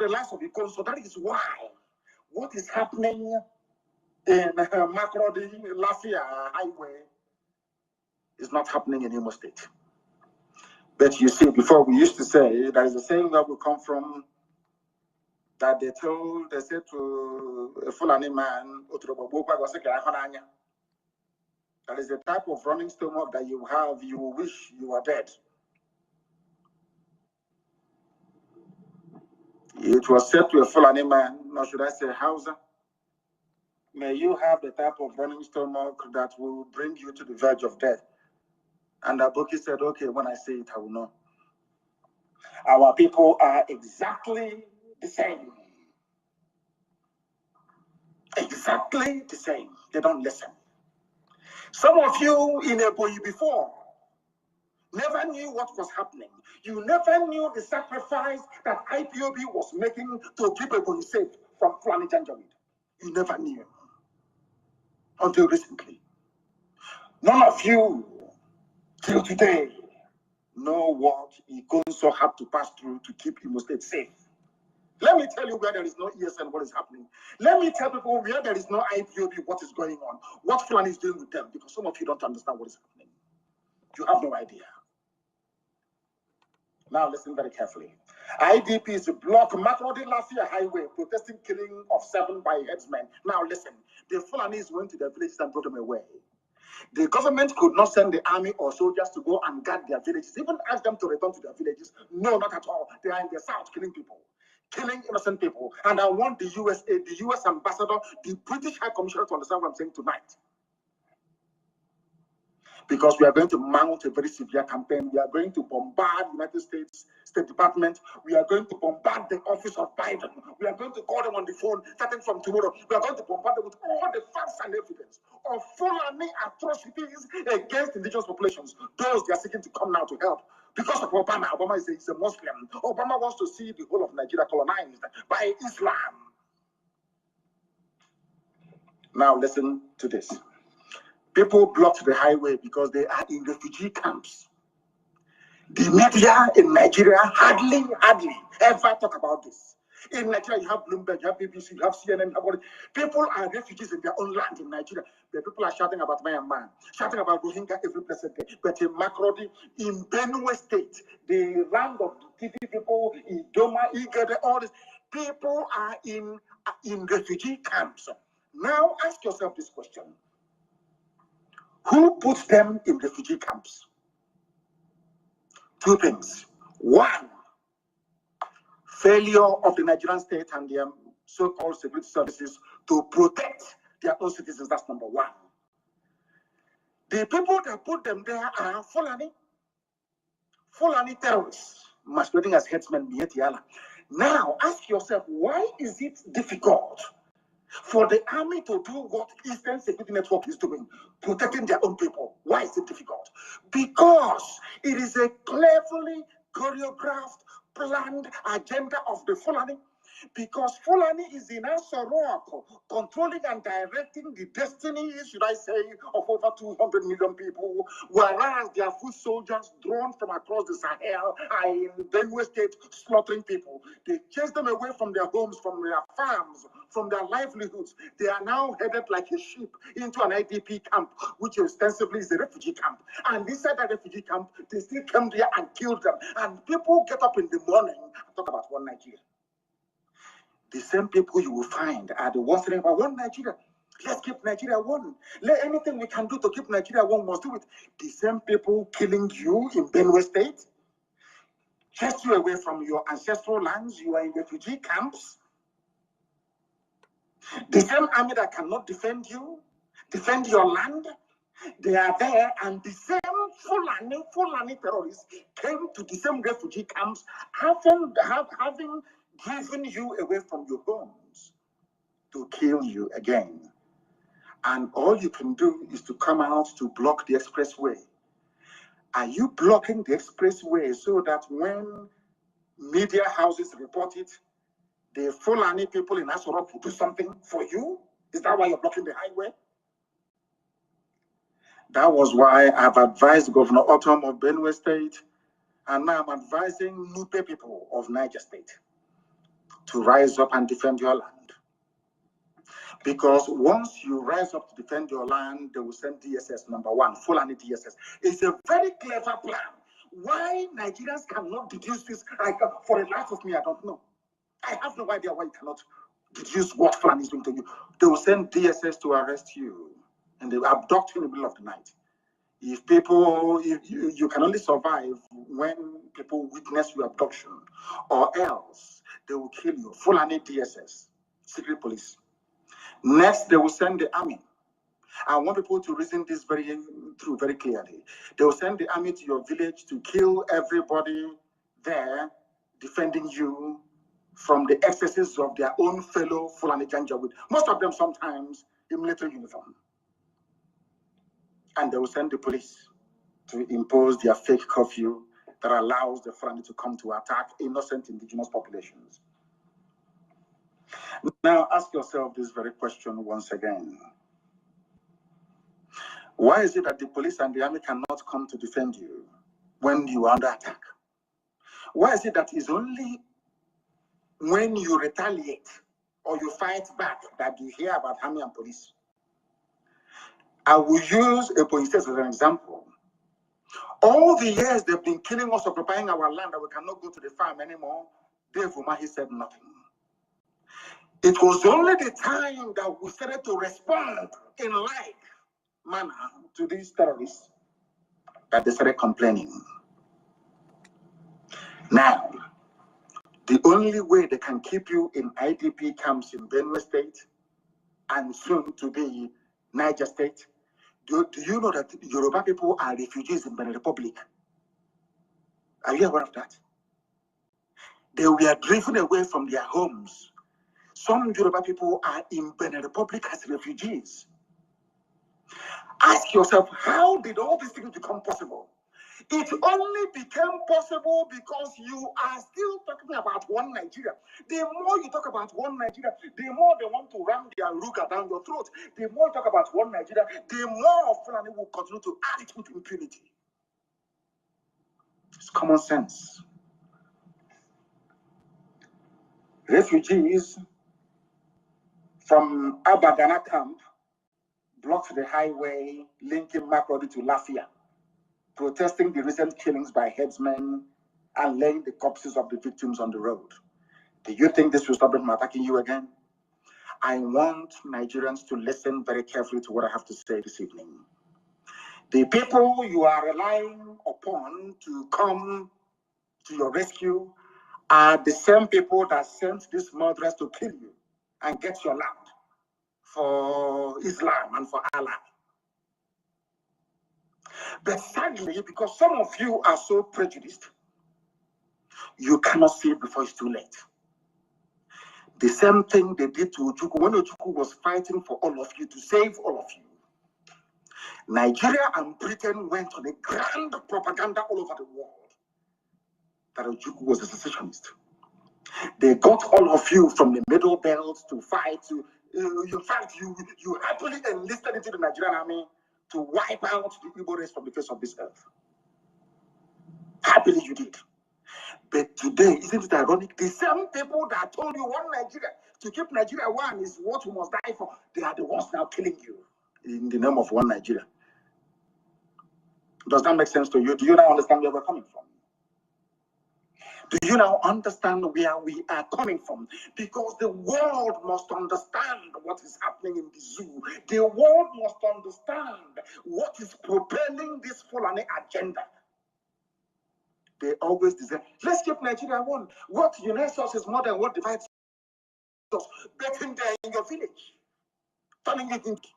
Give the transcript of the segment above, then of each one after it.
the likes of IKOM. So that is why what is happening in Makurdi, Lafia Highway is not happening in Imo State. But you see, before we used to say, there is a saying where we come from, that they said to a Fulani man, that is the type of running stomach that you have, you will wish you were dead. It was said to a Fulani man, or should I say Hausa, may you have the type of running stomach that will bring you to the verge of death. And Aboki said, okay, when I say it, I will know. Our people are exactly the same. Exactly the same. They don't listen. Some of you in Ebonyi before never knew what was happening. You never knew the sacrifice that IPOB was making to keep Ebonyi safe from Fulani Janjaweed. You never knew. Until recently. None of you, till today, know what Ikonso had to pass through to keep Imo State safe. Let me tell you where there is no ESN, what is happening. Let me tell people where there is no IPOB, what is going on. What Fulani is doing with them, because some of you don't understand what is happening. You have no idea. Now listen very carefully. IDPs block Makurdi Lafia Highway, protesting killing of 7 by headsmen. Now listen, the Fulanis went to their villages and brought them away. The government could not send the army or soldiers to go and guard their villages, even ask them to return to their villages. No, not at all. They are in the south killing people, killing innocent people. And I want the USA, the US ambassador, the British High Commissioner to understand what I'm saying tonight. Because we are going to mount a very severe campaign. We are going to bombard the United States State Department. We are going to bombard the office of Biden. We are going to call them on the phone starting from tomorrow. We are going to bombard them with all the facts and evidence of Fulani atrocities against indigenous populations. Those they are seeking to come now to help. Because of Obama. Obama is a Muslim. Obama wants to see the whole of Nigeria colonized by Islam. Now listen to this. People blocked the highway because they are in refugee camps. The media in Nigeria hardly ever talk about this. In Nigeria, you have Bloomberg, you have BBC, you have CNN. People are refugees in their own land in Nigeria. The people are shouting about Myanmar, shouting about Rohingya every blessed day. But in Makurdi, in Benue State, the land of the TV people, in Doma, Igede, all these people are in refugee camps. Now ask yourself this question. Who puts them in refugee camps? Two things. One, failure of the Nigerian state and their so-called security services to protect their own citizens. That's number one. The people that put them there are Fulani terrorists, masquerading as headsmen. Now, ask yourself, why is it difficult for the army to do what Eastern Security Network is doing, protecting their own people? Why is it difficult? Because it is a cleverly choreographed, planned agenda of the Fulani. Because Fulani is in Asarok, controlling and directing the destiny, should I say, of over 200 million people, whereas their foot soldiers drawn from across the Sahel are in Benue State slaughtering people. They chase them away from their homes, from their farms, from their livelihoods. They are now headed like a sheep into an IDP camp, which ostensibly is a refugee camp. And inside that refugee camp, they still come there and kill them. And people get up in the morning and talk about one Nigeria. The same people you will find are the ones saying about one Nigeria. Let's keep Nigeria one. Let anything we can do to keep Nigeria one, must do it. The same people killing you in Benue State, chase you away from your ancestral lands. You are in refugee camps. The same army that cannot defend you, defend your land, they are there, and the same Fulani terrorists came to the same refugee camps, having driven you away from your homes to kill you again. And all you can do is to come out to block the expressway. Are you blocking the expressway so that when media houses report it, the Fulani people in Asorok will do something for you? Is that why you're blocking the highway? That was why I've advised Governor Otom of Benue State, and now I'm advising Nupe people of Niger State. to rise up and defend your land. Because once you rise up to defend your land, they will send DSS, number one, Fulani DSS. It's a very clever plan. Why Nigerians cannot deduce this, for the life of me, I don't know. I have no idea why you cannot deduce what Fulani is doing to you. They will send DSS to arrest you, and they will abduct you in the middle of the night. If you can only survive when people witness your abduction, or else they will kill you. Fulani DSS, secret police. Next, they will send the army. I want people to reason this through very clearly. They will send the army to your village to kill everybody there, defending you from the excesses of their own fellow Fulani Janjaweed. Most of them sometimes in military uniform. And they will send the police to impose their fake curfew that allows the Fulani to come to attack innocent indigenous populations. Now ask yourself this very question once again. Why is it that the police and the army cannot come to defend you when you are under attack? Why is it that it's only when you retaliate or you fight back that you hear about army and police? I will use a police as an example. All the years they've been killing us, occupying our land, that we cannot go to the farm anymore, Dave Umahi said nothing. It was only the time that we started to respond in like manner to these terrorists that they started complaining. Now, the only way they can keep you in IDP camps in Benue State and soon to be Niger State, do you know that Yoruba people are refugees in Benin Republic? Are you aware of that? They were driven away from their homes. Some Yoruba people are in Benin Republic as refugees. Ask yourself, how did all these things become possible? It only became possible because you are still talking about one Nigeria. The more you talk about one Nigeria, the more they want to ram their ruga down your throat. The more you talk about one Nigeria, the more Fulani will continue to add it with impunity. It's common sense. Refugees from Abagana camp blocked the highway linking Makurdi to Lafia, protesting the recent killings by headsmen and laying the corpses of the victims on the road. Do you think this will stop them from attacking you again? I want Nigerians to listen very carefully to what I have to say this evening. The people you are relying upon to come to your rescue are the same people that sent these murderers to kill you and get your land for Islam and for Allah. But sadly, because some of you are so prejudiced, you cannot see it before it's too late. The same thing they did to Ojukwu when Ojukwu was fighting for all of you, to save all of you. Nigeria and Britain went on a grand propaganda all over the world that Ojukwu was a secessionist. They got all of you from the Middle Belt to fight. In fact, you happily enlisted into the Nigerian army to wipe out the Igbo race from the face of this earth. Happily you did. But today, isn't it ironic? The same people that told you one Nigeria, to keep Nigeria one is what we must die for, they are the ones now killing you in the name of one Nigeria. Does that make sense to you? Do you now understand where we're coming from? Do you now understand where we are coming from? Because the world must understand what is happening in the zoo. The world must understand what is propelling this Fulani agenda. They always desire, let's keep Nigeria one. What unites us is more than what divides us. Betting there in your village, turning it into.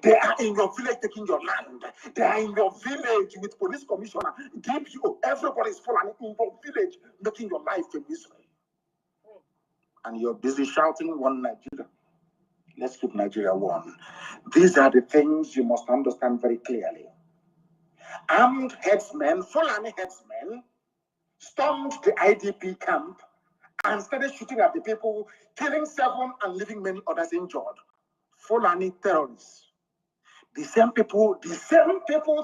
They are in your village taking your land. They are in your village with police commissioner, DPO, everybody's falling in your village, making your life a misery. And you're busy shouting one Nigeria. Let's keep Nigeria one. These are the things you must understand very clearly. Armed headsmen, Fulani headsmen, stormed the IDP camp and started shooting at the people, killing 7 and leaving many others injured. Fulani terrorists. The same people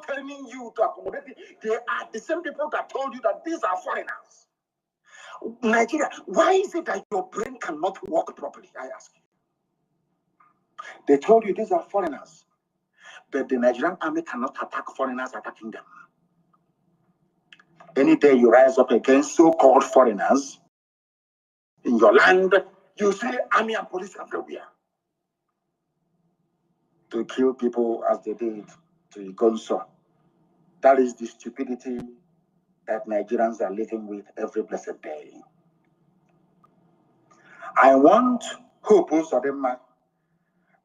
telling you to accommodate, they are the same people that told you that these are foreigners. Nigeria, why is it that your brain cannot work properly? I ask you. They told you these are foreigners, but the Nigerian army cannot attack foreigners attacking them. Any day you rise up against so-called foreigners in your land, you see army and police everywhere to kill people as they did to IKOM. That is the stupidity that Nigerians are living with every blessed day. I want Hope Uzodimma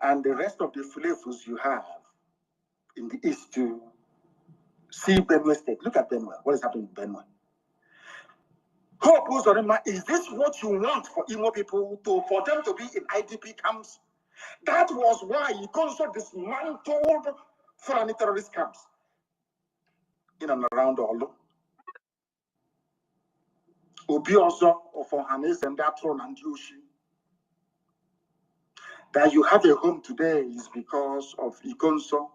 and the rest of the flavors you have in the East to see Benue State. Look at Benue. What is happening in Benue? Hope Uzodimma, is this what you want for Imo people, for them to be in IDP camps? That was why IKOM dismantled foreign terrorist camps in and around Olu. Obi also for Hanes and Datron and Yoshi. That you have a home today is because of IKOM,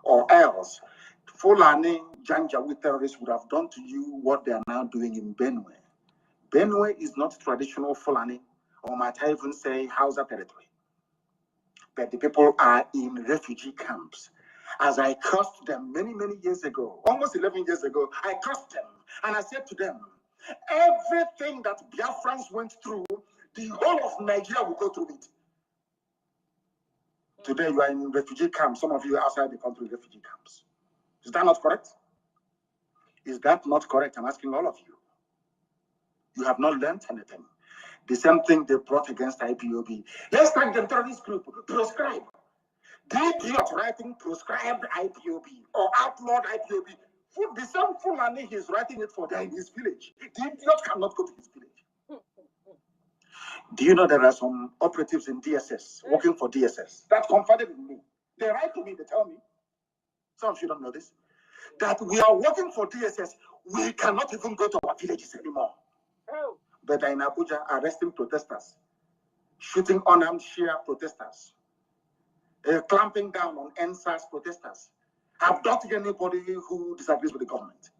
or else Fulani Janjaweed terrorists would have done to you what they are now doing in Benue. Benue is not traditional Fulani, or might I even say Hausa territory. But the people are in refugee camps. As I cursed them many, many years ago, almost 11 years ago, I cursed them and I said to them, everything that Biafrans went through, the whole of Nigeria will go through it. Today you are in refugee camps, some of you are outside the country, refugee camps. Is that not correct? Is that not correct? I'm asking all of you. You have not learned anything. The same thing they brought against IPOB. Let's thank the terrorist group, proscribe. The idiot writing proscribed IPOB or outlawed IPOB. The same Fulani he's writing it for there in his village. The idiot cannot go to his village. Do you know there are some operatives in DSS, working for DSS, that confided in me? They write to me, they tell me, some of you don't know this, that we are working for DSS, we cannot even go to our villages anymore. Oh. But in Abuja, arresting protesters, shooting unarmed Shia protesters, clamping down on NSAS protesters, abducting anybody who disagrees with the government.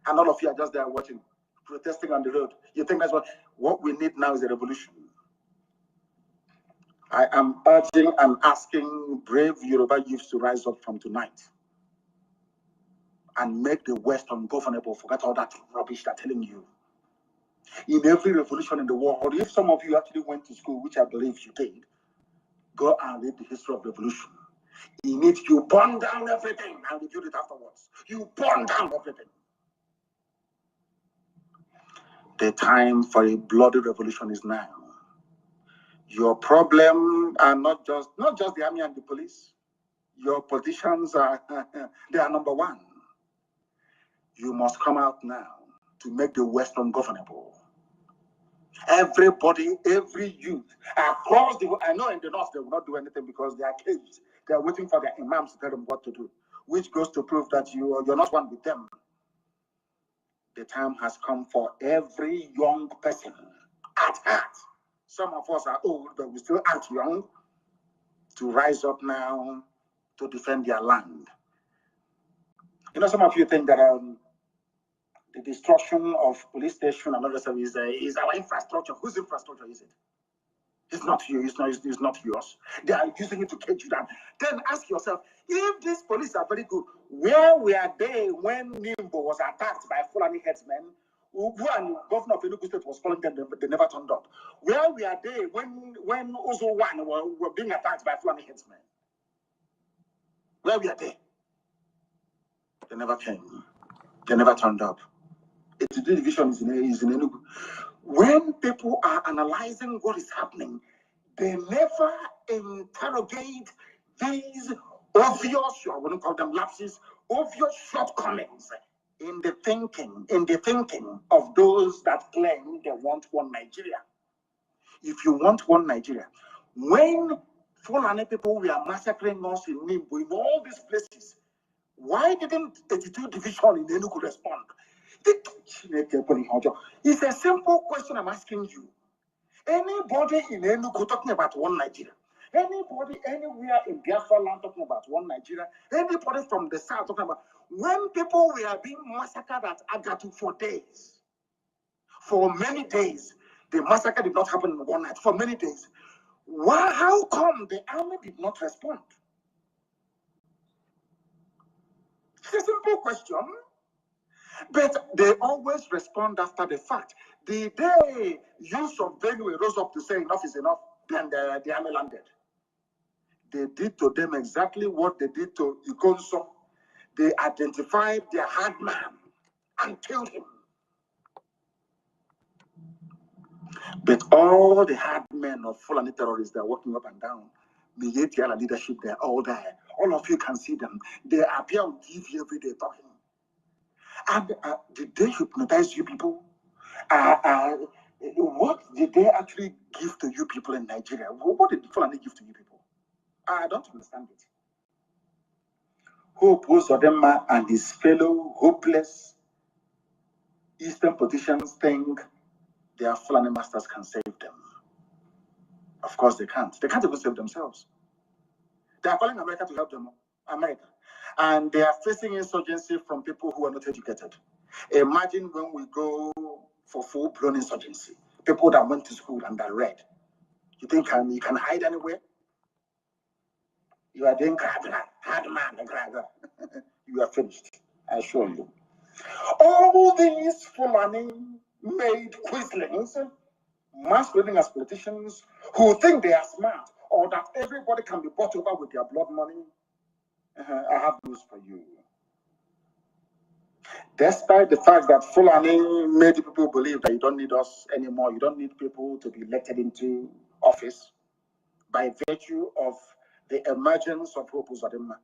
And all of you are just there watching, protesting on the road. You think that's what we need now is a revolution. I am urging and asking brave Yoruba youths to rise up from tonight and make the West ungovernable. Forget all that rubbish they're telling you. In every revolution in the world, if some of you actually went to school, which I believe you did, go and read the history of revolution. In it, you burn down everything and rebuild it afterwards. You burn down everything. The time for a bloody revolution is now. Your problem are not just the army and the police. Your politicians are they are number one. You must come out now to make the West ungovernable. Everybody, every youth across the world. I know in the north they will not do anything because they are caged. They are waiting for their imams to tell them what to do, which goes to prove that you're not one with them. The time has come for every young person at heart. Some of us are old, but we still act young, to rise up now to defend their land. You know, some of you think that the destruction of police station and other stuff is our infrastructure. Whose infrastructure is it? It's not you. It's not yours. They are using it to cage you down. Then ask yourself, if these police are very good, where were they when Nimbo was attacked by Fulani headsmen? Who and governor of Enugu State was calling them, they never turned up. Where were they when Ozo One were being attacked by Fulani headsmen? Where were they? They never came. They never turned up. The division is in Enugu. When people are analyzing what is happening, they never interrogate these obvious, I wouldn't call them lapses, obvious shortcomings in the thinking of those that claim they want one Nigeria. If you want one Nigeria, when Fulani people were massacring us in Nimbo, in all these places, why didn't 82 Division in Enugu respond? It's a simple question I'm asking you. Anybody in Enugu talking about one Nigeria? Anybody anywhere in Biafra land talking about one Nigeria? Anybody from the south talking about when people were being massacred at Agatu for days? For many days, the massacre did not happen in one night. For many days. Why? How come the army did not respond? It's a simple question. But they always respond after the fact. The day youth of Benue rose up to say enough is enough, then the army landed. They did to them exactly what they did to IKOM. They identified their hard man and killed him. But all the hard men of Fulani terrorists that are walking up and down, the ATL leadership, they're all there. All of you can see them. They appear on TV every day talking. And did they hypnotize you people? What did they actually give to you people in Nigeria? What did Fulani give to you people? I don't understand it. Hope Uzodinma and his fellow hopeless Eastern politicians think their Fulani masters can save them. Of course they can't. They can't even save themselves. They are calling America to help them. America. And they are facing insurgency from people who are not educated. Imagine when we go for full-blown insurgency. People that went to school and that read. You think you can hide anywhere? You are doing hard man. You are finished. I assure you. All these Fulani made quislings, masquerading as politicians who think they are smart or that everybody can be bought over with their blood money. I have news for you. Despite the fact that Fulani made people believe that you don't need us anymore, you don't need people to be elected into office by virtue of the emergence of Hope Uzodinma,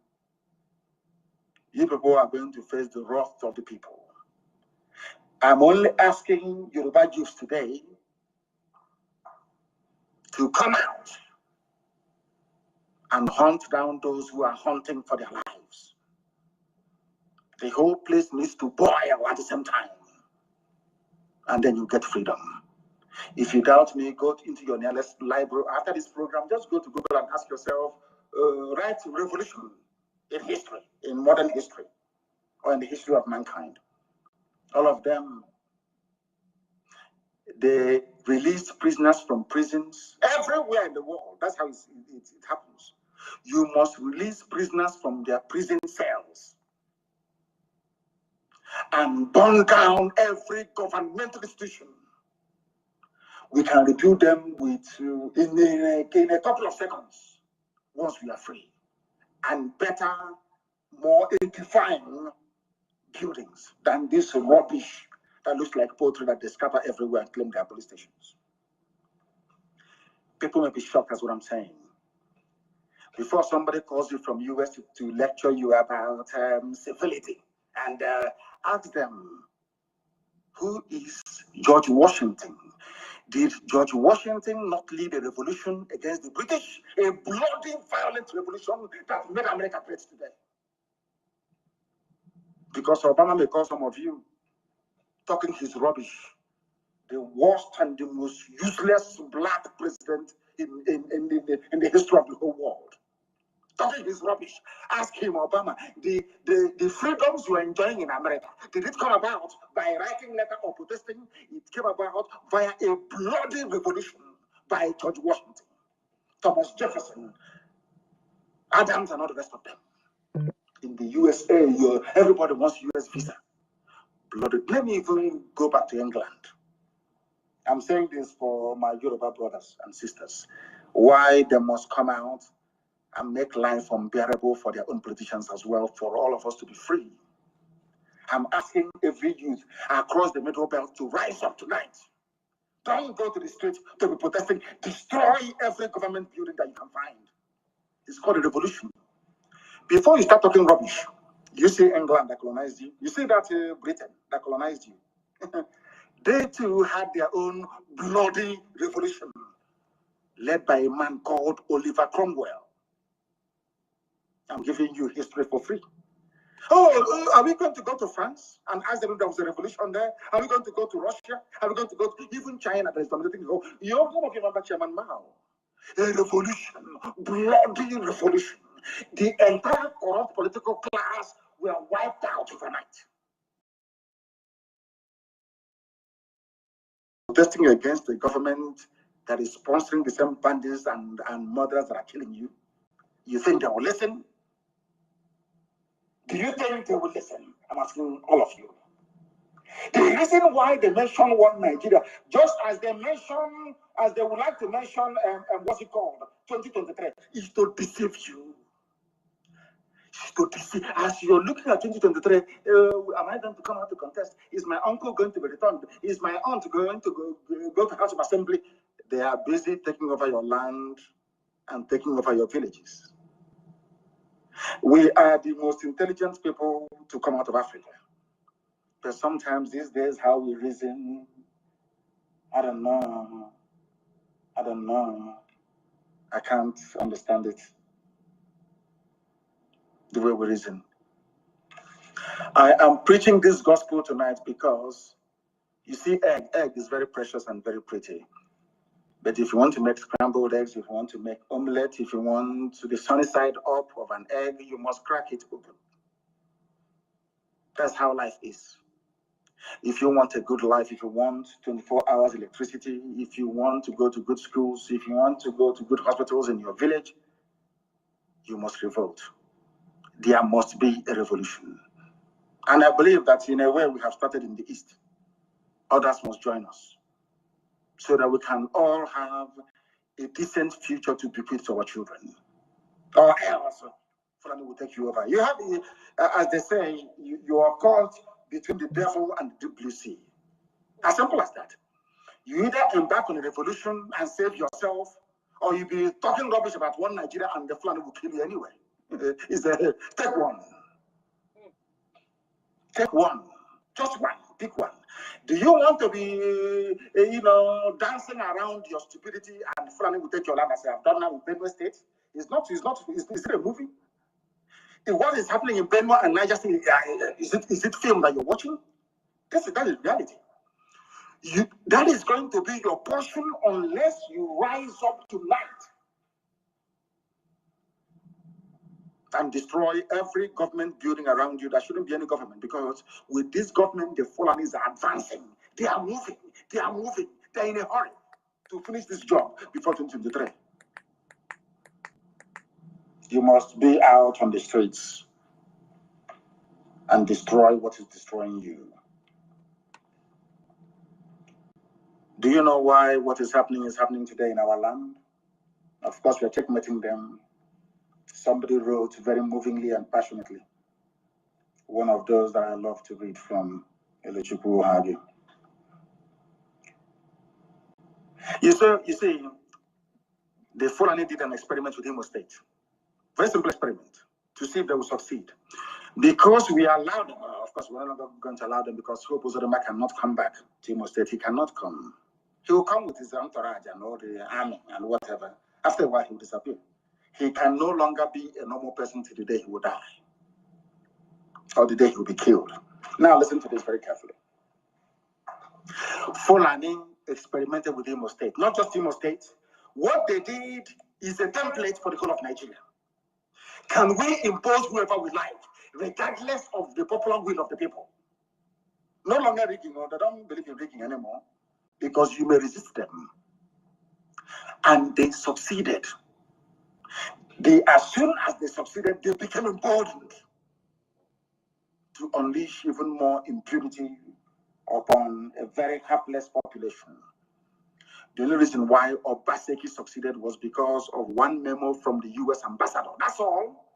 you people are going to face the wrath of the people. I'm only asking Yoruba youths today to come out and hunt down those who are hunting for their lives. The whole place needs to boil at the same time. And then you get freedom. If you doubt me, go into your nearest library. After this program, just go to Google and ask yourself, write revolution in history, in modern history, or in the history of mankind. All of them, they released prisoners from prisons everywhere in the world. That's how it happens. You must release prisoners from their prison cells and burn down every governmental institution. We can rebuild them with in a couple of seconds once we are free. And better, more edifying buildings than this rubbish that looks like poetry that they scatter everywhere and claim they are police stations. People may be shocked at what I'm saying. Before somebody calls you from US to lecture you about civility, and ask them, who is George Washington? Did George Washington not lead a revolution against the British? A bloody, violent revolution that made America great today. Because Obama may call some of you talking his rubbish, the worst and the most useless black president in the history of the whole world. Talking his rubbish. Ask him, Obama, the freedoms you are enjoying in America, did it come about by writing letter or protesting? It came about via a bloody revolution by George Washington, Thomas Jefferson, Adams, and all the rest of them. In the USA, everybody wants US visa. Bloody. Let me even go back to England. I'm saying this for my Yoruba brothers and sisters. Why they must come out and make life unbearable for their own politicians as well, for all of us to be free. I'm asking every youth across the Middle Belt to rise up tonight. Don't go to the streets to be protesting. Destroy every government building that you can find. It's called a revolution. Before you start talking rubbish, you see England that colonized you. You see that Britain that colonized you. They too had their own bloody revolution, led by a man called Oliver Cromwell. I'm giving you history for free. Oh, are we going to go to France and ask them if there was a revolution there? Are we going to go to Russia? Are we going to go to even China that is dominating the whole? You know, remember Chairman Mao? A revolution, bloody revolution. The entire corrupt political class were wiped out overnight. protesting against the government that is sponsoring the same bandits and murderers that are killing you? You think they will listen? Do you think they will listen? I'm asking all of you. The reason why they mention one Nigeria, just as they mention, as they would like to mention, what's it called, 2023, is to deceive you. To deceive. As you're looking at 2023, am I going to come out to contest? Is my uncle going to be returned? Is my aunt going to go to House of Assembly? They are busy taking over your land and taking over your villages. We are the most intelligent people to come out of Africa. But sometimes these days, how we reason, I don't know. I can't understand it. The way we reason. I am preaching this gospel tonight because, you see, egg is very precious and very pretty. But if you want to make scrambled eggs, if you want to make omelette, if you want the sunny side up of an egg, you must crack it open. That's how life is. If you want a good life, if you want 24 hours electricity, if you want to go to good schools, if you want to go to good hospitals in your village, you must revolt. There must be a revolution. And I believe that in a way we have started in the East. Others must join us so that we can all have a decent future to bequeath to our children. Or else, Fulani will take you over. You have, as they say, you are caught between the devil and the deep blue sea. As simple as that. You either embark on a revolution and save yourself, or you be talking rubbish about one Nigeria and the Fulani will kill you anyway. Take one. Take one. Just one. Pick one. Do you want to be, dancing around your stupidity and Fulani will take your land as I have done now in Benue State? Is it a movie? What is happening in Benue and Niger State, is it film that you're watching? That is reality. That is going to be your portion unless you rise up tonight and destroy every government building around you. There shouldn't be any government, because with this government, the Fulanis are advancing. They are moving. They're in a hurry to finish this job before 2023. You must be out on the streets and destroy what is destroying you. Do you know why what is happening today in our land? Of course, we are checkmating them. Somebody wrote very movingly and passionately, one of those that I love to read from Elechukwu Hagi. You see, the Fulani did an experiment with Imo State. Very simple experiment to see if they will succeed. Because we allowed them, of course, we're not going to allow them, because Hope Uzodinma cannot come back to Imo State. He cannot come. He will come with his entourage and all the army and whatever. After a while, he will disappear. He can no longer be a normal person till the day he will die, or the day he will be killed. Now, listen to this very carefully. Fulani experimented with Imo State, not just Imo State. What they did is a template for the whole of Nigeria. Can we impose whoever we like, regardless of the popular will of the people? No longer rigging, or they don't believe in rigging anymore, because you may resist them. And they succeeded. As soon as they succeeded, they became emboldened to unleash even more impunity upon a very helpless population. The only reason why Obaseki succeeded was because of one memo from the US ambassador. That's all.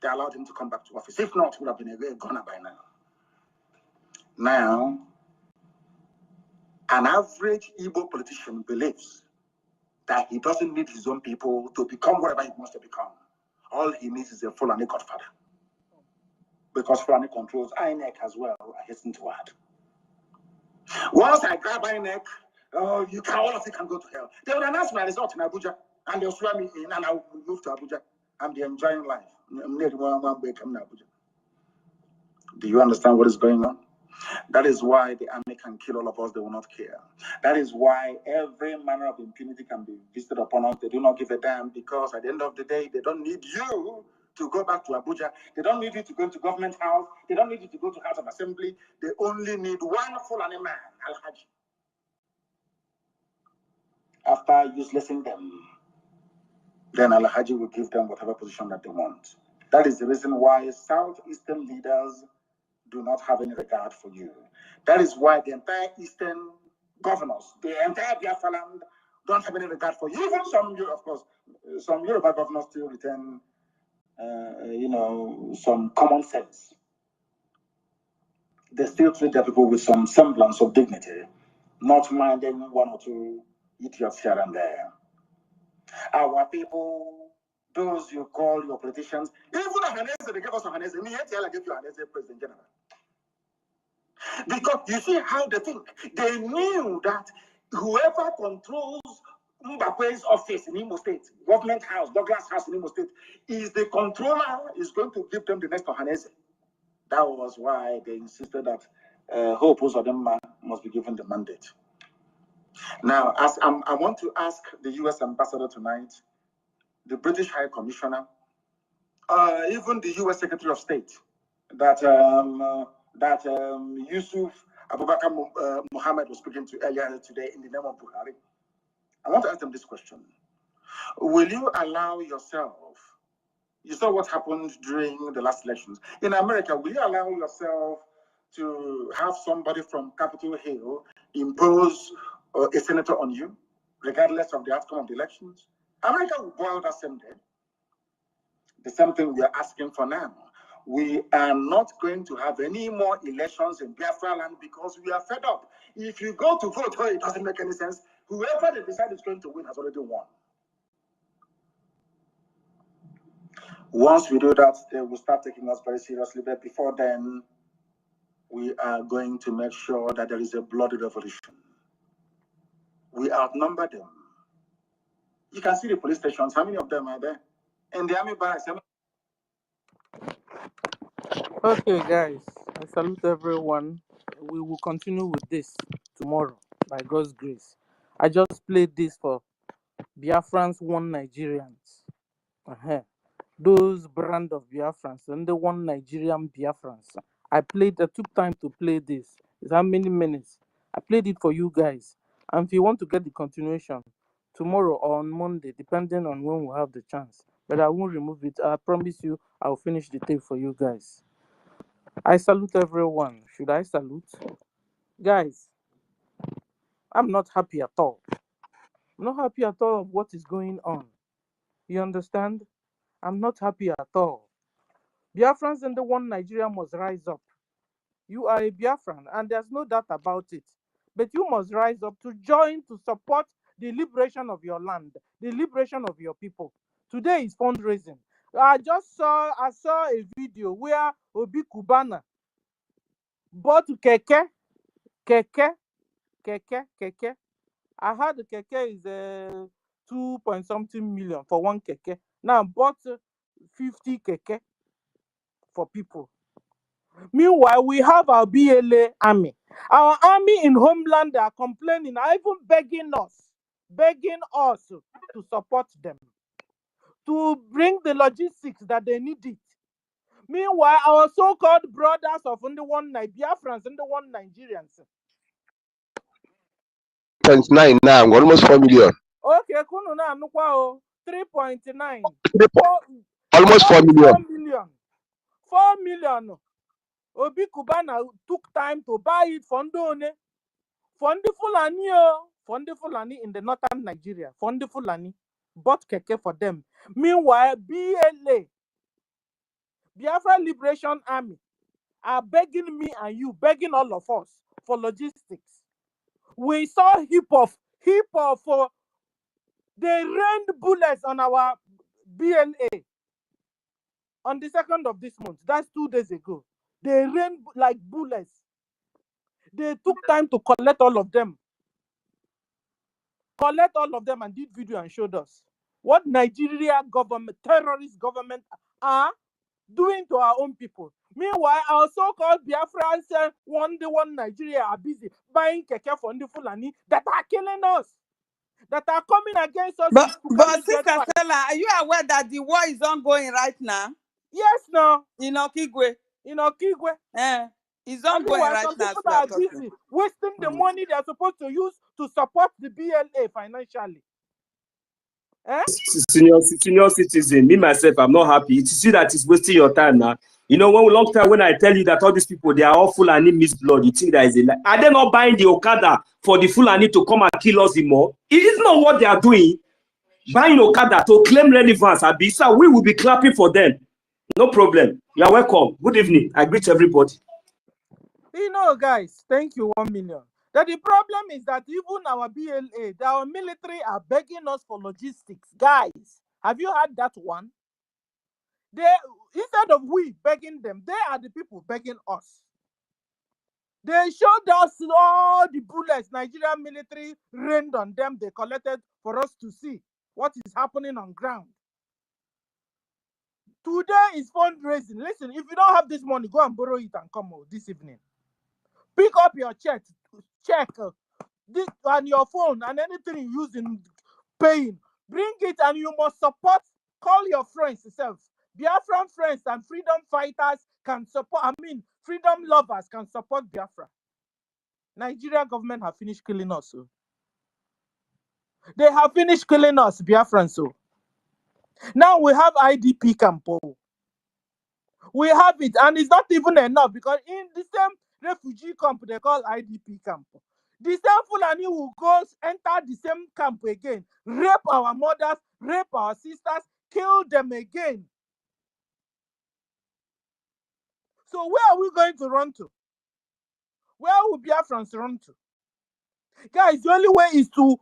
They allowed him to come back to office. If not, he would have been a goner by now. Now, an average Igbo politician believes that he doesn't need his own people to become whatever he wants to become. All he needs is a Fulani godfather. Because Fulani controls INEC as well, I hasten to add. Once I grab INEC, all of you can go to hell. They will announce my result in Abuja, and they'll swear me in, and I will move to Abuja. I'm enjoying life. Do you understand what is going on? That is why the army can kill all of us, they will not care. That is why every manner of impunity can be visited upon us. They do not give a damn, because at the end of the day, they don't need you to go back to Abuja. They don't need you to go to government house. They don't need you to go to House of Assembly. They only need one Fulani man, Al-Haji. After uselessing them, then Al-Haji will give them whatever position that they want. That is the reason why Southeastern leaders do not have any regard for you. That is why the entire Eastern governors, the entire Biafra land, don't have any regard for you. Even some, of course, some Yoruba governors still retain, some common sense. They still treat their people with some semblance of dignity, not minding one or two idiots here and there. Our people, those you call your politicians, even Ohanese, they give us Ohanese. Me, I give you Ohanese President General. Because you see how they think. They knew that whoever controls Mbakwe's office in Imo State, government house, Douglas House in Imo State, is the controller, is going to give them the next Ohanese. That was why they insisted that Hope Uzodinma must be given the mandate. Now, as I want to ask the U.S. ambassador tonight, the British High Commissioner, even the U.S. Secretary of State, that Yusuf Abubakar Muhammad was speaking to earlier today in the name of Buhari. I want to ask them this question. Will you allow yourself, you saw what happened during the last elections. In America, will you allow yourself to have somebody from Capitol Hill impose a senator on you, regardless of the outcome of the elections? America will boil that same day. The same thing we are asking for now. We are not going to have any more elections in Biafra land because we are fed up. If you go to vote, it doesn't make any sense. Whoever they decide is going to win has already won. Once we do that, they will start taking us very seriously. But before then, we are going to make sure that there is a bloody revolution. We outnumber them. You can see the police stations. How many of them are there? And the army barracks. Okay, guys, I salute everyone. We will continue with this tomorrow by God's grace. I just played this for Biafrans, one Nigerians. Those brand of Biafrans and the one Nigerian Biafrans. I took time to play this. It's how many minutes? I played it for you guys. And if you want to get the continuation, tomorrow or on Monday, depending on when we have the chance. But I won't remove it. I promise you I'll finish the tape for you guys. I salute everyone. Should I salute? Guys, I'm not happy at all. I'm not happy at all of what is going on. You understand? I'm not happy at all. Biafrans and the one Nigeria must rise up. You are a Biafran, and there's no doubt about it. But you must rise up to join to support the liberation of your land, the liberation of your people. Today is fundraising. I saw a video where Obi Kubana bought keke. I heard the keke is 2 point something million for one keke. Now bought 50 keke for people. Meanwhile, we have our BLA army. Our army in homeland are complaining, are even begging us to support them, to bring the logistics that they need it. Meanwhile, our so-called brothers of Biafrans and the one Nigerians. 0.9 now, almost 4 million. Okay, 3.9. Almost 4 million. 4 million. Obi Kubana took time to buy it for Ndone. Fondi Fulani in the northern Nigeria. Fondi Fulani bought keke for them. Meanwhile, BLA, Biafra Liberation Army, are begging me and you, begging all of us for logistics. We saw heap of they rained bullets on our BLA on the 2nd of this month. That's 2 days ago. They rained like bullets. They took time to collect all of them. And did video and showed us what Nigeria government, terrorist government, are doing to our own people. Meanwhile, our so-called Biafrans, one Nigeria, are busy buying keke for the Fulani that are killing us, that are coming against us. But Sister Stella, are you aware that the war is ongoing right now? Yes, no. In Okigwe. It's ongoing right some now. people are busy wasting the money they are supposed to use to support the BLA financially. Senior citizen, me myself, I'm not happy. You see that it's wasting your time now. You know, long time when I tell you that all these people, they are all Fulani mixed blood, you think that is a lie. Are they not buying the Okada for the Fulani to come and kill us more? It is not what they are doing. Buying Okada to claim relevance, Abisa, we will be clapping for them. No problem. You are welcome. Good evening. I greet everybody. You know, guys, thank you 1 million. That the problem is that even our BLA, our military are begging us for logistics. Guys, have you heard that one? They, instead of we begging them, they are the people begging us. They showed us all the bullets Nigerian military rained on them. They collected for us to see what is happening on ground. Today is fundraising. Listen, if you don't have this money, go and borrow it and come this evening. Pick up your check this on your phone and anything you use in paying. Bring it and you must support. Call your friends yourself. Biafran friends and freedom fighters can support. Freedom lovers can support Biafra. Nigeria government have finished killing us. So. They have finished killing us, Biafrans. So. Now we have IDP camp. We have it, and it's not even enough because in the same refugee camp they call IDP camp, the same Fulani will go enter the same camp again, rape our mothers, rape our sisters, kill them again. So where are we going to run to? Where will Biafrans run to? Guys, the only way is to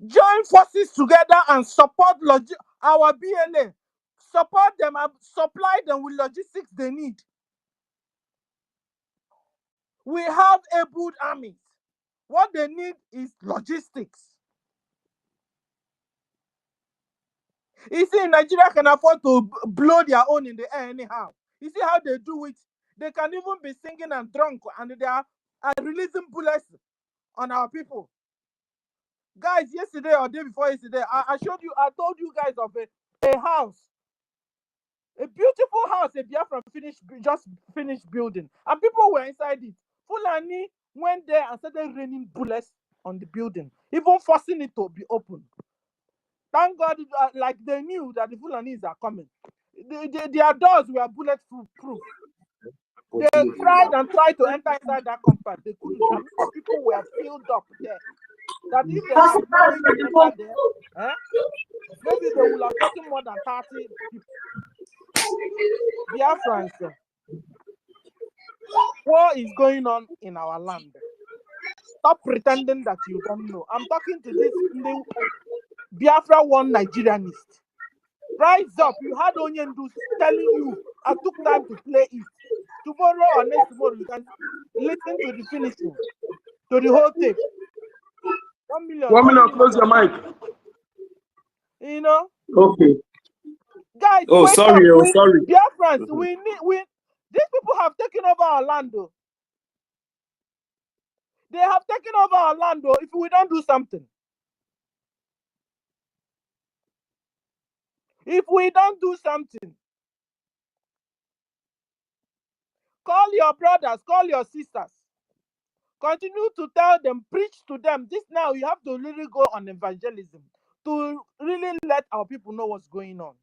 join forces together and support our BLA. Support them and supply them with logistics they need. We have able armies. What they need is logistics. You see, Nigeria can afford to blow their own in the air anyhow. You see how they do it? They can even be singing and drunk and they are releasing bullets on our people. Guys, yesterday or day before yesterday, I told you guys of a house. A beautiful house, a Biafra just finished building. And people were inside it. Fulani went there and started raining bullets on the building, even forcing it to be open. Thank God, like they knew that the Fulanis are coming. Their doors were bulletproof. They tried to enter inside that compound. They couldn't. I mean, people were filled up there. That if they had managed to enter there, maybe they would have gotten more than 30 people. Biafrans, war is going on in our land. Stop pretending that you don't know. I'm talking to this Biafra one Nigerianist. Rise up. You had Onyendu telling you, I took time to play it. Tomorrow or next tomorrow, you can listen to the finishing, to the whole tape. 1 million. 1 million, close your mic. You know? Okay. Guys, sorry. Biafrans, these people have taken over our land, though. They have taken over our land, though, if we don't do something. If we don't do something, call your brothers, call your sisters. Continue to tell them, preach to them. This now, you have to really go on evangelism to really let our people know what's going on.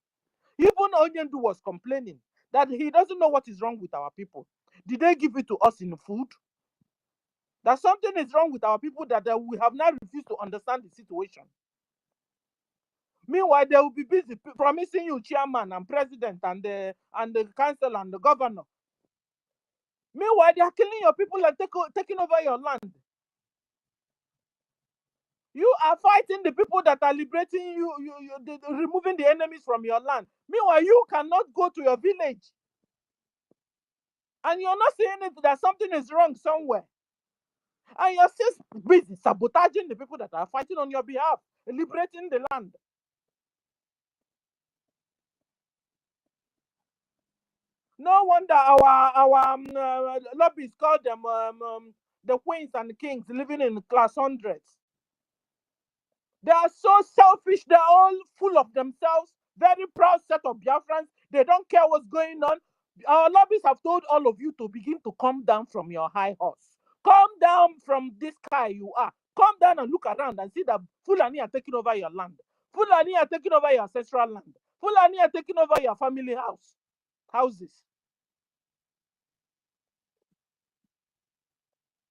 Even Onyendu was complaining that he doesn't know what is wrong with our people. Did they give it to us in food? That something is wrong with our people that we have now refused to understand the situation. Meanwhile, they will be busy promising you chairman and president and the council and the governor. Meanwhile, they are killing your people and taking over your land. You are fighting the people that are liberating you, removing the enemies from your land. Meanwhile, you cannot go to your village. And you're not saying it that something is wrong somewhere. And you're still busy sabotaging the people that are fighting on your behalf, liberating the land. No wonder our lobbies call them the queens and the kings living in class hundreds. They are so selfish. They're all full of themselves. Very proud set of Biafrans. They don't care what's going on. Our lobbies have told all of you to begin to come down from your high horse. Come down from this sky you are. Come down and look around and see that Fulani are taking over your land. Fulani are taking over your ancestral land. Fulani are taking over your family houses.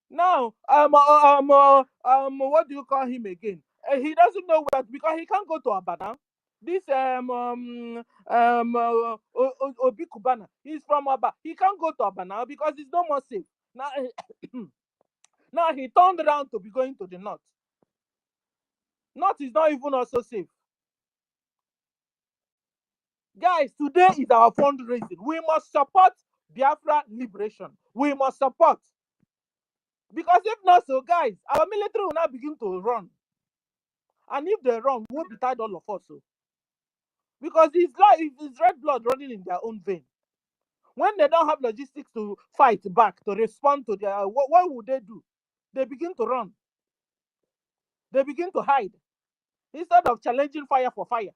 Now, what do you call him again? He doesn't know where because he can't go to Abana. This Obi Kubana, he's from Aba. He can't go to Abana because it's no more safe. Now, now he turned around to be going to the north. North is not even also safe. Guys, today is our fundraising. We must support Biafra liberation. We must support. Because if not so, guys, our military will now begin to run. And if they run, we'll be tied all of us. So. Because it's red blood running in their own vein. When they don't have logistics to fight back, to respond to their, what would they do? They begin to run. They begin to hide. Instead of challenging fire for fire.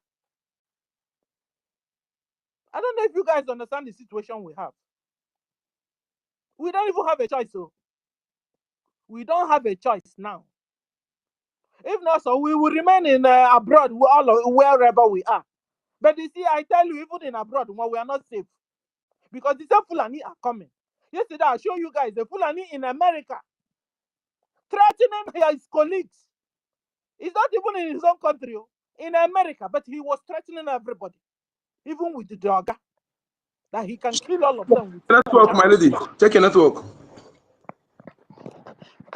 I don't know if you guys understand the situation we have. We don't even have a choice. So we don't have a choice now. If not, so we will remain in abroad, wherever we are. But you see, I tell you, even in abroad, we are not safe. Because the same Fulani are coming. Yesterday, I showed you guys the Fulani in America threatening his colleagues. He's not even in his own country, in America, but he was threatening everybody, even with the dog, that he can kill all of them. Network, my lady. Check your network.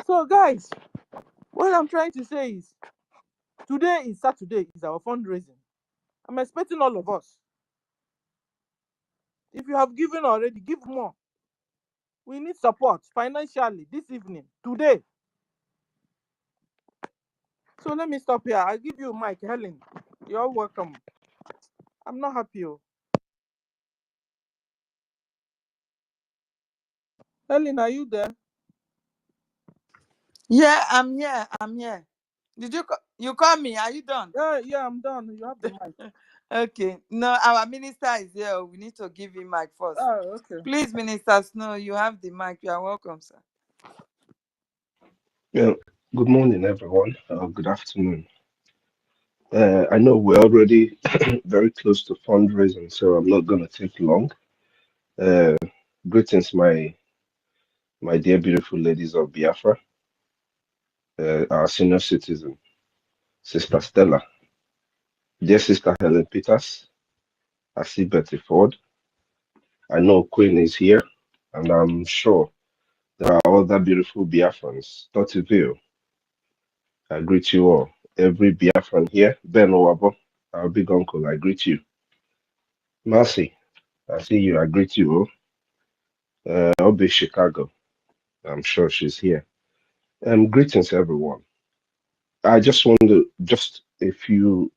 So, guys, what I'm trying to say is, today is Saturday, is our fundraising. I'm expecting all of us. If you have given already, give more. We need support financially this evening, today. So let me stop here. I'll give you mic, Helen. You're welcome. I'm not happy. Helen, are you there? Yeah, I'm here. I'm here. Did you call me? Are you done? Yeah, I'm done. You have the mic. Okay. No, our minister is here. We need to give him mic first. Oh, okay. Please, Minister Snow, you have the mic. You are welcome, sir. Yeah. Good morning, everyone. Good afternoon. I know we're already very close to fundraising, so I'm not going to take long. Greetings, my dear beautiful ladies of Biafra, our senior citizen, Sister Stella, dear Sister Helen Peters. I see Betty Ford. I know Queen is here, and I'm sure there are other beautiful Biafrans. Totiville, I greet you all. Every Biafran here, Ben Owabo, our big uncle, I greet you. Mercy, I see you, I greet you all. Obi Chicago, I'm sure she's here. Greetings, everyone. I just want to a few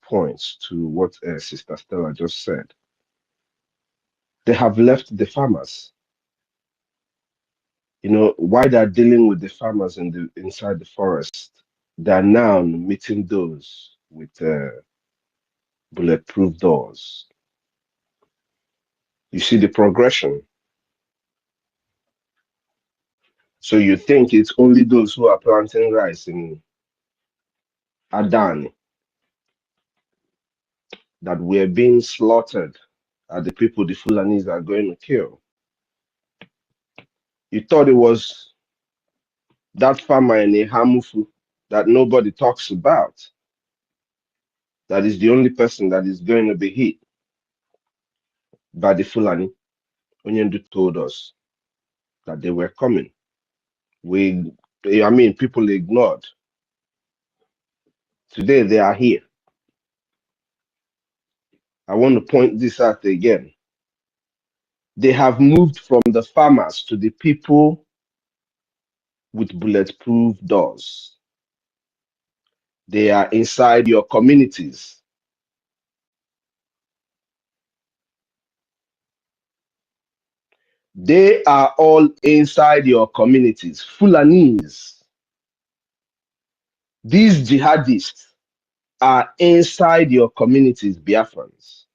points to what Sister Stella just said. They have left the farmers. You know, why they're dealing with the farmers inside the forest, they're now meeting those with bulletproof doors. You see the progression. So you think it's only those who are planting rice in Adan that were being slaughtered are the people the Fulanis are going to kill. You thought it was that farmer in Hamufu that nobody talks about that is the only person that is going to be hit by the Fulani. Onyendu told us that they were coming. People ignored. Today they are here. I want to point this out again. They have moved from the farmers to the people with bulletproof doors. They are inside your communities. They are all inside your communities. Fulanis. These jihadists are inside your communities, Biafrans.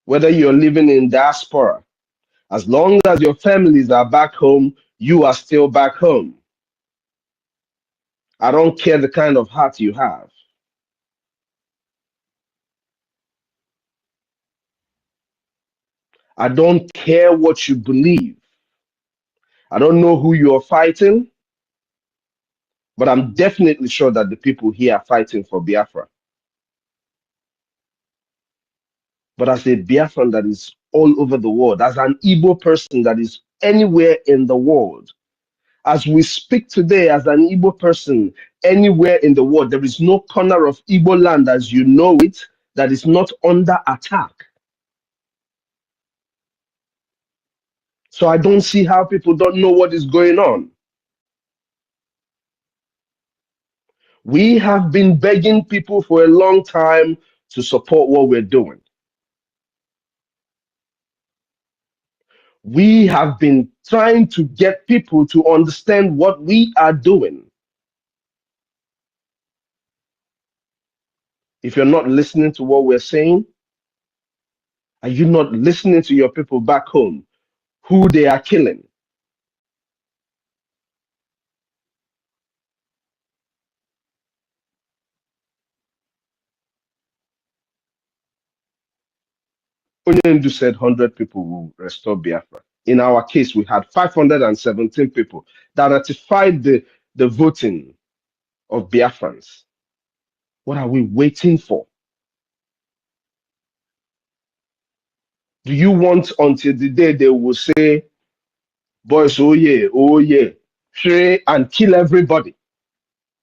Whether you're living in diaspora, As long as your families are back home, you are still back home. I don't care the kind of heart you have. I don't care what you believe. I don't know who you are fighting, but I'm definitely sure that the people here are fighting for Biafra. But as a Biafran that is all over the world, as an Igbo person that is anywhere in the world, as we speak today, as an Igbo person anywhere in the world, there is no corner of Igbo land as you know it that is not under attack. So I don't see how people don't know what is going on. We have been begging people for a long time to support what we're doing. We have been trying to get people to understand what we are doing. If you're not listening to what we're saying, are you not listening to your people back home, who they are killing? Onyendu said 100 people will restore Biafra. In our case, we had 517 people that ratified the voting of Biafrans. What are we waiting for? Do you want until the day they will say, boys, oh yeah, share and kill everybody?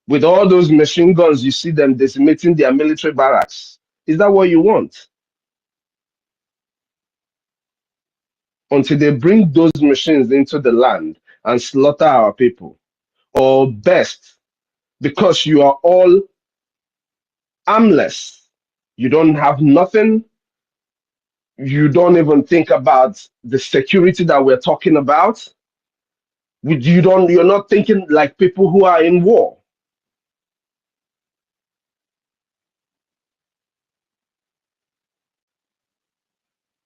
With all those machine guns, you see them decimating their military barracks. Is that what you want? Until they bring those machines into the land and slaughter our people. Or best, because you are all armless, you don't have nothing, you don't even think about the security that we're talking about. You're not thinking like people who are in war.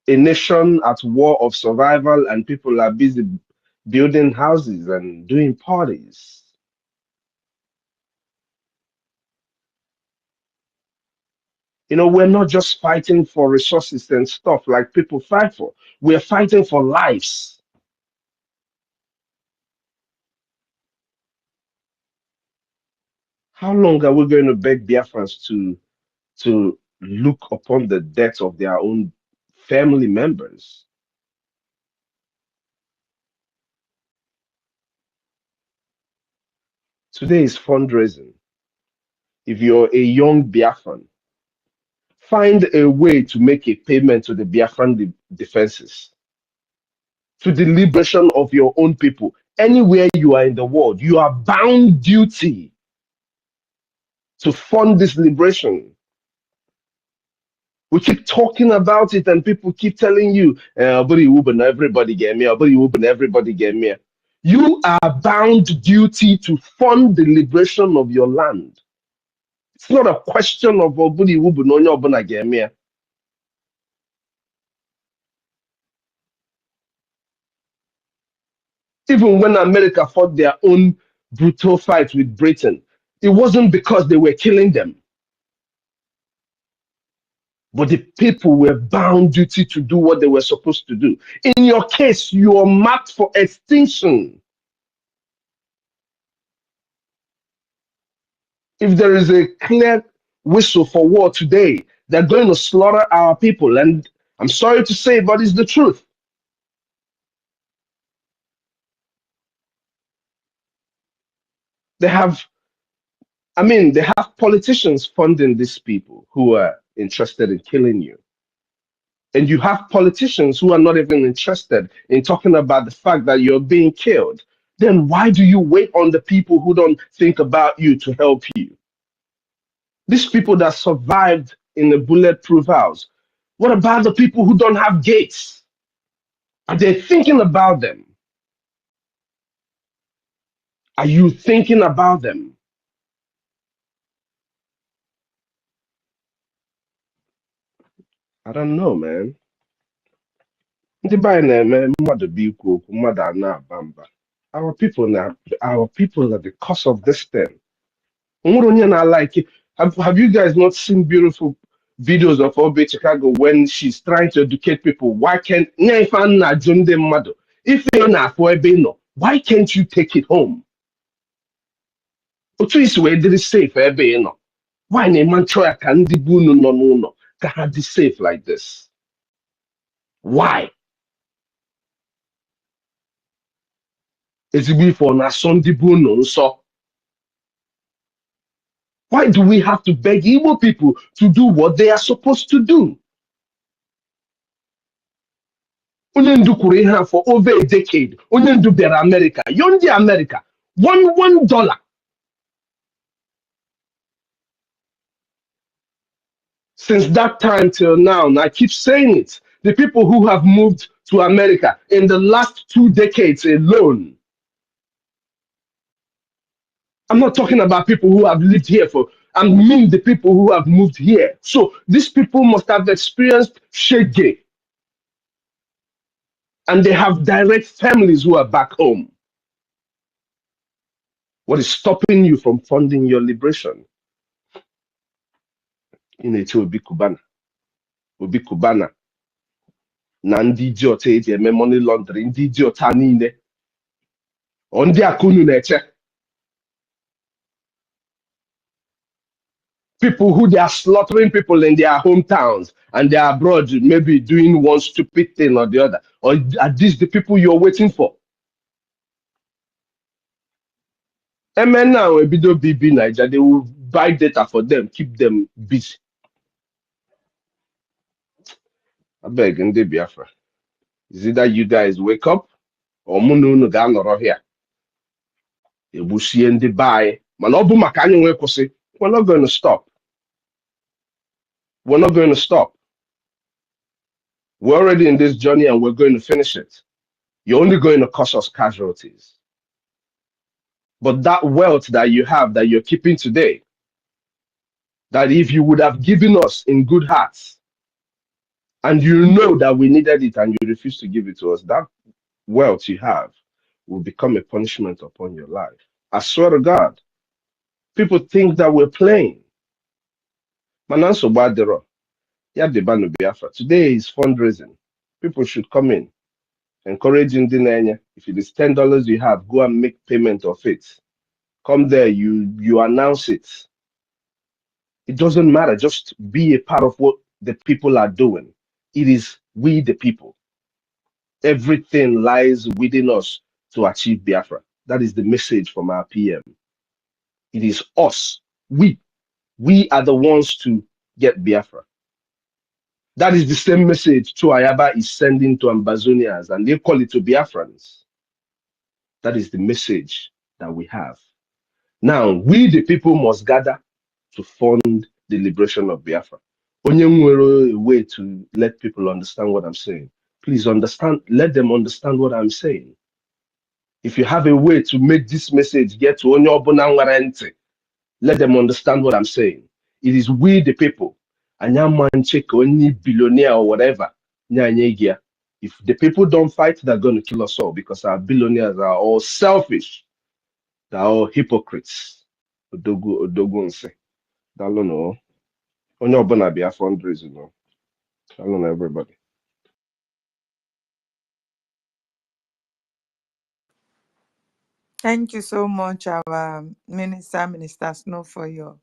A nation at war of survival, and people are busy building houses and doing parties. You know, we're not just fighting for resources and stuff like people fight for. We're fighting for lives. How long are we going to beg Biafrans to look upon the death of their own family members? Today is fundraising. If you're a young Biafran, find a way to make a payment to the Biafran defenses, to the liberation of your own people. Anywhere you are in the world, you are bound duty to fund this liberation. We keep talking about it and people keep telling you, everybody get me, everybody get me. You are bound duty to fund the liberation of your land. It's not a question of even when America fought their own brutal fight with Britain, it wasn't because they were killing them. But the people were bound duty to do what they were supposed to do. In your case, you are marked for extinction. If there is a clear whistle for war today, they're going to slaughter our people. And I'm sorry to say, but it's the truth. They have politicians funding these people who are interested in killing you. And you have politicians who are not even interested in talking about the fact that you're being killed. Then why do you wait on the people who don't think about you to help you? These people that survived in a bulletproof house, what about the people who don't have gates? Are they thinking about them? Are you thinking about them? I don't know, man. Ndị be anyị na-eme mmadụ bụ ikwu okwu, mmadụ a na-aba mba. Our people are the cause of this thing. Onwere onye na-like it. Have you guys not seen beautiful videos of Obe Chicago when she's trying to educate people? Why can't nye ife a na-ajụ ndị mmadụ? If you're na-afụ ebe ị nọ, why can't you take it home? Otu isi wee dịrị safe ebe ị nọ. Why na-eme nchọ ya ka ndị be unu nọ n'ụlọ ka ha dị safe like this? Why? Ezigbo ife ọ na-asọ ndị be unu nsọ. Why do we have to beg Igbo people to do what they are supposed to do? Onye ndu kwuru ihe a for over a decade. Onye ndu bịara America. Yondi America. $1. Since that time till now, and I keep saying it, the people who have moved to America in the last 2 decades alone. I'm not talking about people who have lived here I mean the people who have moved here. So these people must have experienced shege. And they have direct families who are back home. What is stopping you from funding your liberation? Ineche Obi Kubana. Obi Kubana. Na ndị idiot eji eme money laundering, ndị idiot ha niile. Ọ ndị akunu na-eche. People who they are slaughtering people in their hometowns and they are abroad, maybe doing one stupid thing or the other. Or are these the people you're waiting for? And then now, Ebido BB Niger, they will buy data for them, keep them busy. I beg, in the Biafra. Is it that you guys wake up or Munu Ganoro here? You will see in the buy. Manobu Makani Wekose. We're not going to stop. We're not going to stop. We're already in this journey and we're going to finish it. You're only going to cause us casualties. But that wealth that you have, that you're keeping today, that if you would have given us in good hearts, and you know that we needed it and you refuse to give it to us, that wealth you have will become a punishment upon your life. I swear to God. People think that we're playing. Mananso Badero. Yadebanu Biafra. Today is fundraising. People should come in. Encouraging Dinenya. If it is $10 you have, go and make payment of it. Come there, you announce it. It doesn't matter. Just be a part of what the people are doing. It is we the people. Everything lies within us to achieve Biafra. That is the message from our PM. It is us. We are the ones to get Biafra. That is the same message Ayaba is sending to Ambazonians, and they call it to Biafrans. That is the message that we have. Now, we the people must gather to fund the liberation of Biafra. Onye nwere a way to let people understand what I'm saying. Please understand, let them understand what I'm saying. If you have a way to make this message get to onye ọbụla nwere ntị, let them understand what I'm saying. It is we the people. Anyamanche only billionaire or whatever. If the people don't fight, they're going to kill us all because our billionaires are all selfish. They're all hypocrites. Odogu nse. Dalono. Onye ọbụla bịa fundraising. Dalono everybody. Thank you so much, our Minister Snow, for your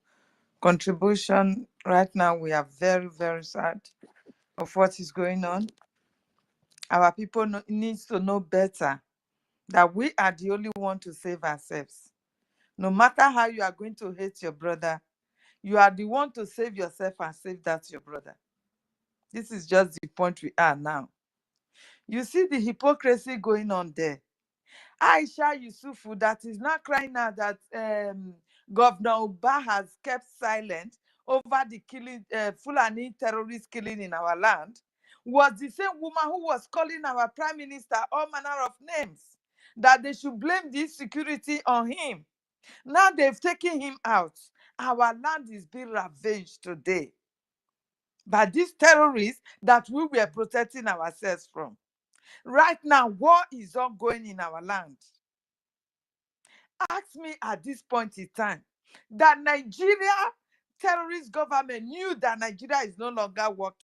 contribution. Right now, we are very, very sad of what is going on. Our people needs to know better that we are the only one to save ourselves. No matter how you are going to hate your brother, you are the one to save yourself and save that your brother. This is just the point we are now. You see the hypocrisy going on there. Aisha Yusufu, that is now crying out that Governor Uba has kept silent over the killing, Fulani terrorist killing in our land, was the same woman who was calling our prime minister all manner of names, that they should blame this security on him. Now they've taken him out. Our land is being ravaged today by these terrorists that we were protecting ourselves from. Right now, war is ongoing in our land. Ask me at this point in time that Nigeria terrorist government knew that Nigeria is no longer working.